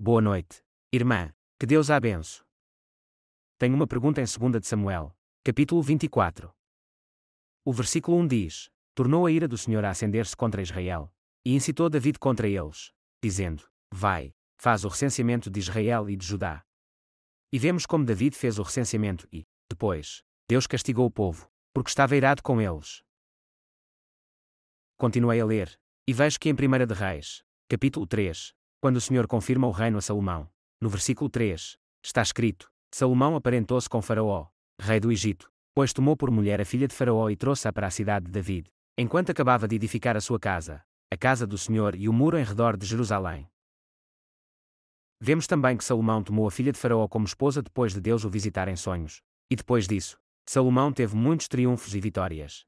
Boa noite, irmã. Que Deus a abençoe. Tenho uma pergunta em 2 de Samuel, capítulo 24. O versículo 1 diz: Tornou a ira do Senhor a acender-se contra Israel, e incitou David contra eles, dizendo: Vai, faz o recenseamento de Israel e de Judá. E vemos como David fez o recenseamento e, depois, Deus castigou o povo, porque estava irado com eles. Continuei a ler, e vejo que em 1 de Reis, capítulo 3, quando o Senhor confirma o reino a Salomão, no versículo 3, está escrito: Salomão aparentou-se com Faraó, rei do Egito, pois tomou por mulher a filha de Faraó e trouxe-a para a cidade de David, enquanto acabava de edificar a sua casa, a casa do Senhor e o muro em redor de Jerusalém. Vemos também que Salomão tomou a filha de Faraó como esposa depois de Deus o visitar em sonhos, e depois disso, Salomão teve muitos triunfos e vitórias.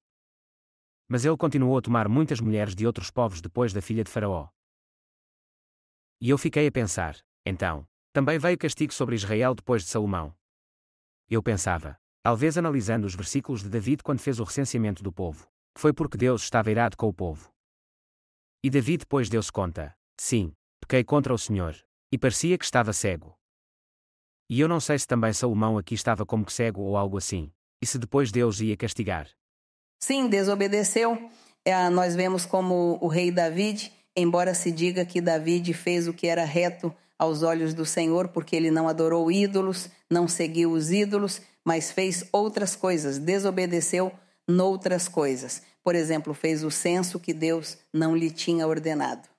Mas ele continuou a tomar muitas mulheres de outros povos depois da filha de Faraó. E eu fiquei a pensar, então, também veio castigo sobre Israel depois de Salomão. Eu pensava, talvez analisando os versículos de David quando fez o recenseamento do povo, foi porque Deus estava irado com o povo. E David depois deu-se conta: sim, pequei contra o Senhor, e parecia que estava cego. E eu não sei se também Salomão aqui estava como que cego ou algo assim, e se depois Deus ia castigar. Sim, desobedeceu. Nós vemos como o rei David, embora se diga que David fez o que era reto aos olhos do Senhor, porque ele não adorou ídolos, não seguiu os ídolos, mas fez outras coisas, desobedeceu noutras coisas. Por exemplo, fez o censo que Deus não lhe tinha ordenado.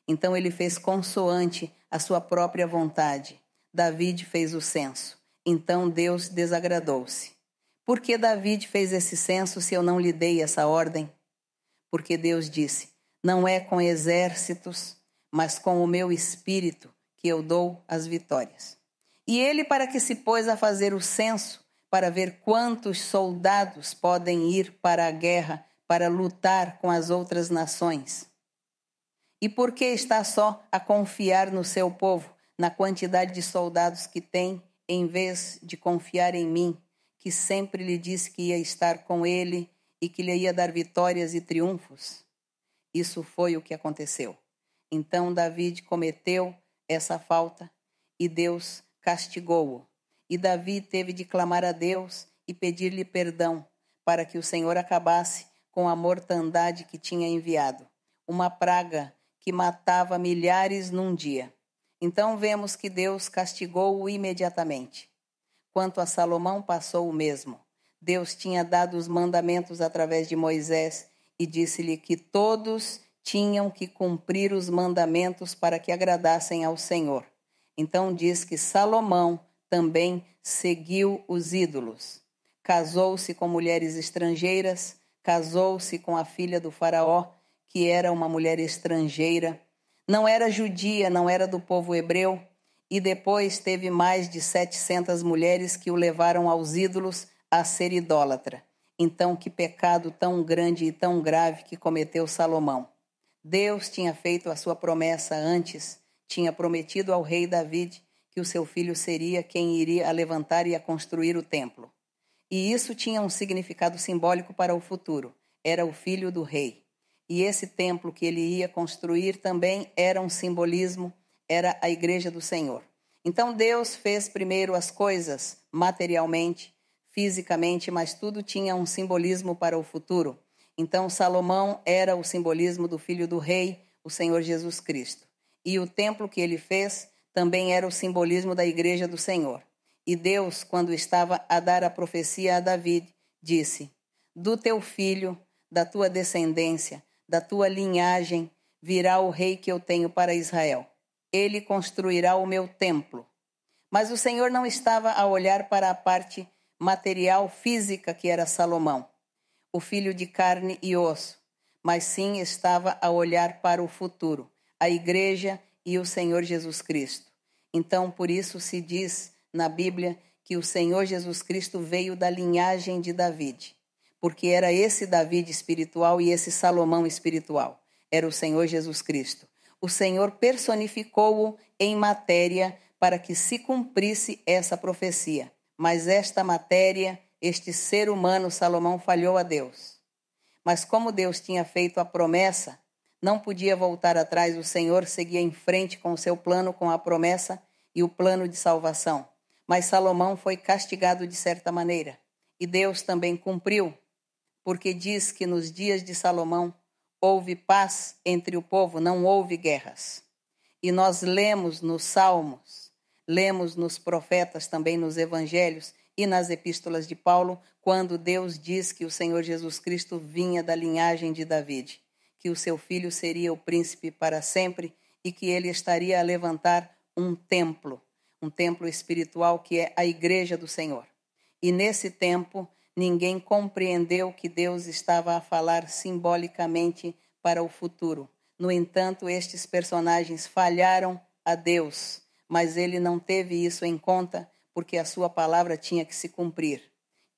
Então ele fez consoante a sua própria vontade. David fez o censo. Então Deus desagradou-se. Por que David fez esse censo se eu não lhe dei essa ordem? Porque Deus disse: não é com exércitos, mas com o meu espírito que eu dou as vitórias. E ele, para que se pôs a fazer o censo, para ver quantos soldados podem ir para a guerra, para lutar com as outras nações. E por que está só a confiar no seu povo, na quantidade de soldados que tem, em vez de confiar em mim, que sempre lhe disse que ia estar com ele e que lhe ia dar vitórias e triunfos? Isso foi o que aconteceu. Então David cometeu essa falta e Deus castigou-o. E Davi teve de clamar a Deus e pedir-lhe perdão para que o Senhor acabasse com a mortandade que tinha enviado, uma praga que matava milhares num dia. Então vemos que Deus castigou-o imediatamente. Quanto a Salomão, passou o mesmo. Deus tinha dado os mandamentos através de Moisés e disse-lhe que todos tinham que cumprir os mandamentos para que agradassem ao Senhor. Então diz que Salomão também seguiu os ídolos. Casou-se com mulheres estrangeiras, casou-se com a filha do faraó, que era uma mulher estrangeira. Não era judia, não era do povo hebreu. E depois teve mais de 700 mulheres que o levaram aos ídolos a ser idólatra. Então, que pecado tão grande e tão grave que cometeu Salomão. Deus tinha feito a sua promessa antes, tinha prometido ao rei David que o seu filho seria quem iria a levantar e a construir o templo. E isso tinha um significado simbólico para o futuro. Era o filho do rei. E esse templo que ele ia construir também era um simbolismo, era a igreja do Senhor. Então Deus fez primeiro as coisas materialmente, fisicamente, mas tudo tinha um simbolismo para o futuro. Então Salomão era o simbolismo do filho do rei, o Senhor Jesus Cristo. E o templo que ele fez também era o simbolismo da igreja do Senhor. E Deus, quando estava a dar a profecia a David, disse: do teu filho, da tua descendência, da tua linhagem, virá o rei que eu tenho para Israel. Ele construirá o meu templo. Mas o Senhor não estava a olhar para a parte material, física, que era Salomão, o filho de carne e osso, mas sim estava a olhar para o futuro, a igreja e o Senhor Jesus Cristo. Então, por isso se diz na Bíblia que o Senhor Jesus Cristo veio da linhagem de David, porque era esse David espiritual e esse Salomão espiritual. Era o Senhor Jesus Cristo. O Senhor personificou-o em matéria para que se cumprisse essa profecia. Mas esta matéria, este ser humano, Salomão, falhou a Deus. Mas como Deus tinha feito a promessa, Não podia voltar atrás, o Senhor seguia em frente com o seu plano, com a promessa e o plano de salvação. Mas Salomão foi castigado de certa maneira. E Deus também cumpriu, porque diz que nos dias de Salomão houve paz entre o povo, não houve guerras. E nós lemos nos Salmos, lemos nos profetas, também nos evangelhos e nas epístolas de Paulo, quando Deus diz que o Senhor Jesus Cristo vinha da linhagem de David, que o seu filho seria o príncipe para sempre e que ele estaria a levantar um templo espiritual que é a igreja do Senhor. E nesse tempo, ninguém compreendeu que Deus estava a falar simbolicamente para o futuro. No entanto, estes personagens falharam a Deus, mas ele não teve isso em conta, porque a sua palavra tinha que se cumprir.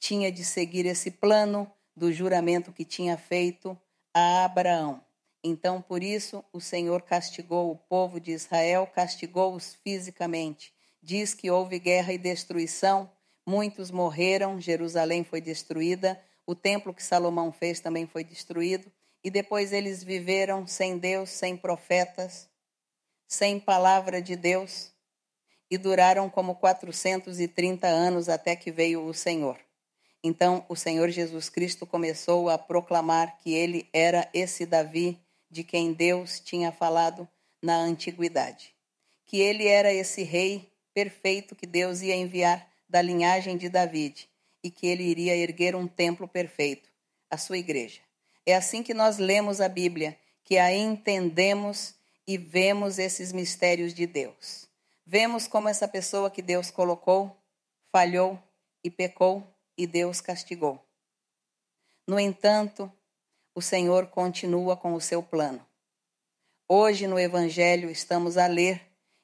Tinha de seguir esse plano do juramento que tinha feito a Abraão. Então, por isso, o Senhor castigou o povo de Israel, castigou-os fisicamente. Diz que houve guerra e destruição, muitos morreram, Jerusalém foi destruída, o templo que Salomão fez também foi destruído, e depois eles viveram sem Deus, sem profetas, sem palavra de Deus, e duraram como 430 anos até que veio o Senhor. Então, o Senhor Jesus Cristo começou a proclamar que ele era esse Davi de quem Deus tinha falado na antiguidade. Que ele era esse rei perfeito que Deus ia enviar da linhagem de David e que ele iria erguer um templo perfeito, a sua igreja. É assim que nós lemos a Bíblia, que a entendemos e vemos esses mistérios de Deus. Vemos como essa pessoa que Deus colocou falhou e pecou e Deus castigou. No entanto, o Senhor continua com o seu plano. Hoje no Evangelho estamos a ler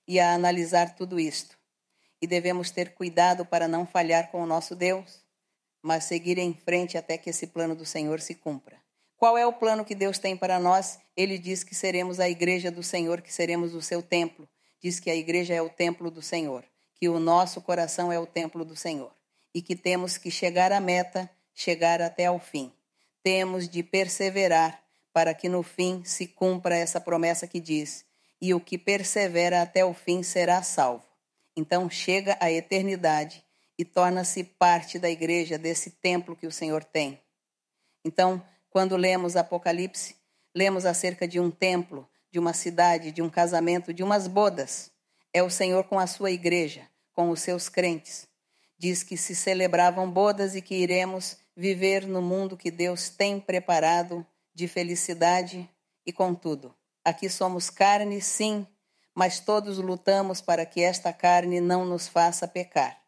e a analisar tudo isto. E devemos ter cuidado para não falhar com o nosso Deus, mas seguir em frente até que esse plano do Senhor se cumpra. Qual é o plano que Deus tem para nós? Ele diz que seremos a igreja do Senhor, que seremos o seu templo. Diz que a igreja é o templo do Senhor, que o nosso coração é o templo do Senhor e que temos que chegar à meta, chegar até ao fim. Temos de perseverar para que no fim se cumpra essa promessa que diz: e o que persevera até o fim será salvo. Então chega a eternidade e torna-se parte da igreja, desse templo que o Senhor tem. Então, quando lemos Apocalipse, lemos acerca de um templo, de uma cidade, de um casamento, de umas bodas. É o Senhor com a sua igreja, com os seus crentes. Diz que se celebravam bodas e que iremos viver no mundo que Deus tem preparado de felicidade e contudo. Aqui somos carne, sim, mas todos lutamos para que esta carne não nos faça pecar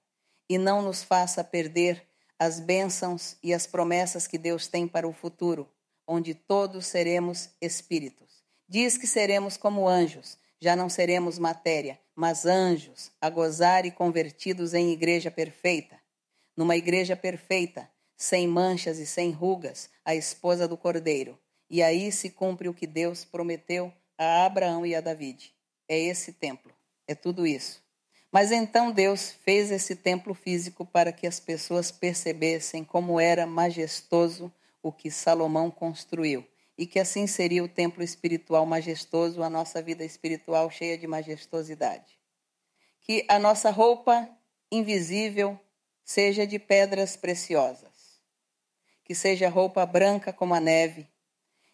e não nos faça perder as bênçãos e as promessas que Deus tem para o futuro, onde todos seremos espíritos. Diz que seremos como anjos, já não seremos matéria, mas anjos, a gozar e convertidos em igreja perfeita. Numa igreja perfeita, sem manchas e sem rugas, a esposa do Cordeiro. E aí se cumpre o que Deus prometeu a Abraão e a David. É esse templo, é tudo isso. Mas então Deus fez esse templo físico para que as pessoas percebessem como era majestoso o que Salomão construiu. E que assim seria o templo espiritual majestoso, a nossa vida espiritual cheia de majestosidade. Que a nossa roupa invisível seja de pedras preciosas. Que seja roupa branca como a neve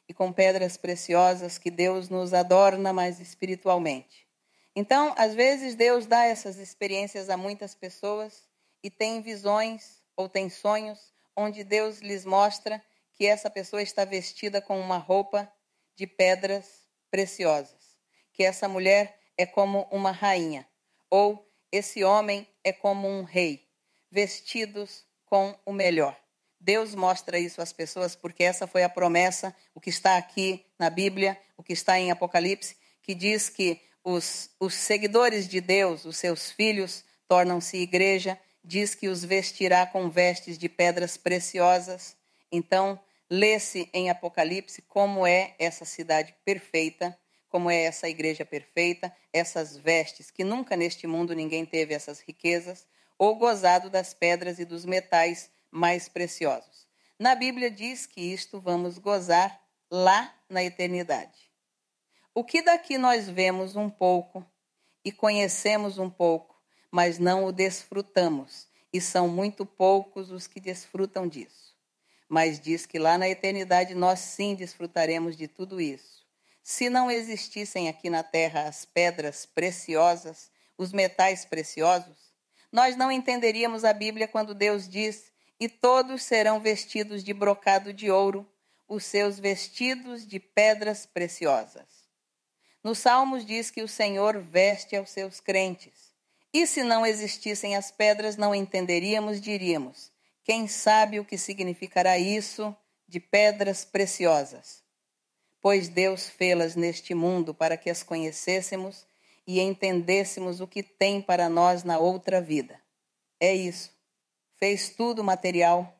e com pedras preciosas que Deus nos adorna mais espiritualmente. Então, às vezes, Deus dá essas experiências a muitas pessoas e tem visões ou tem sonhos onde Deus lhes mostra que essa pessoa está vestida com uma roupa de pedras preciosas, que essa mulher é como uma rainha, ou esse homem é como um rei, vestidos com o melhor. Deus mostra isso às pessoas porque essa foi a promessa, o que está aqui na Bíblia, o que está em Apocalipse, que diz que os seguidores de Deus, os seus filhos, tornam-se igreja, diz que os vestirá com vestes de pedras preciosas. Então, lê-se em Apocalipse como é essa cidade perfeita, como é essa igreja perfeita, essas vestes, que nunca neste mundo ninguém teve essas riquezas, ou gozado das pedras e dos metais mais preciosos. Na Bíblia diz que isto vamos gozar lá na eternidade. O que daqui nós vemos um pouco e conhecemos um pouco, mas não o desfrutamos, e são muito poucos os que desfrutam disso. Mas diz que lá na eternidade nós sim desfrutaremos de tudo isso. Se não existissem aqui na terra as pedras preciosas, os metais preciosos, nós não entenderíamos a Bíblia quando Deus diz: e todos serão vestidos de brocado de ouro, os seus vestidos de pedras preciosas. Nos Salmos diz que o Senhor veste aos seus crentes. E se não existissem as pedras, não entenderíamos, diríamos: quem sabe o que significará isso de pedras preciosas? Pois Deus fê-las neste mundo para que as conhecêssemos e entendêssemos o que tem para nós na outra vida. É isso. Fez tudo material,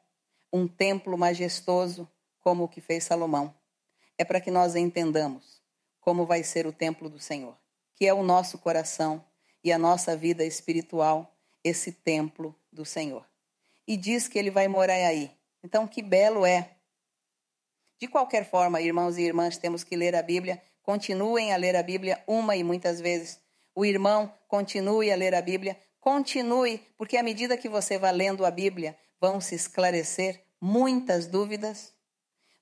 um templo majestoso, como o que fez Salomão. É para que nós entendamos como vai ser o templo do Senhor, que é o nosso coração e a nossa vida espiritual, esse templo do Senhor. E diz que ele vai morar aí. Então, que belo é. De qualquer forma, irmãos e irmãs, temos que ler a Bíblia. Continuem a ler a Bíblia uma e muitas vezes. O irmão, continue a ler a Bíblia. Continue, porque à medida que você vai lendo a Bíblia, vão se esclarecer muitas dúvidas,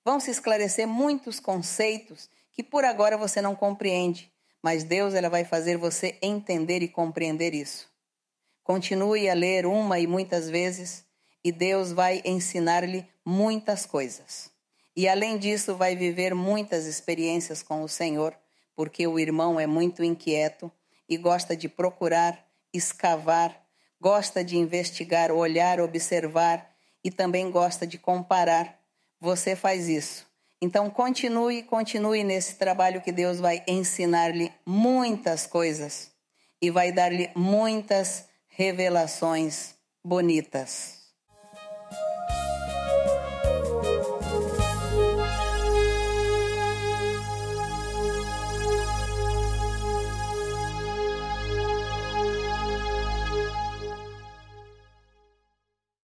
vão se esclarecer muitos conceitos que por agora você não compreende, mas Deus ela vai fazer você entender e compreender isso. Continue a ler uma e muitas vezes e Deus vai ensinar-lhe muitas coisas. E além disso vai viver muitas experiências com o Senhor, porque o irmão é muito inquieto e gosta de procurar, escavar, gosta de investigar, olhar, observar e também gosta de comparar. Você faz isso. Então continue nesse trabalho que Deus vai ensinar-lhe muitas coisas e vai dar-lhe muitas revelações bonitas.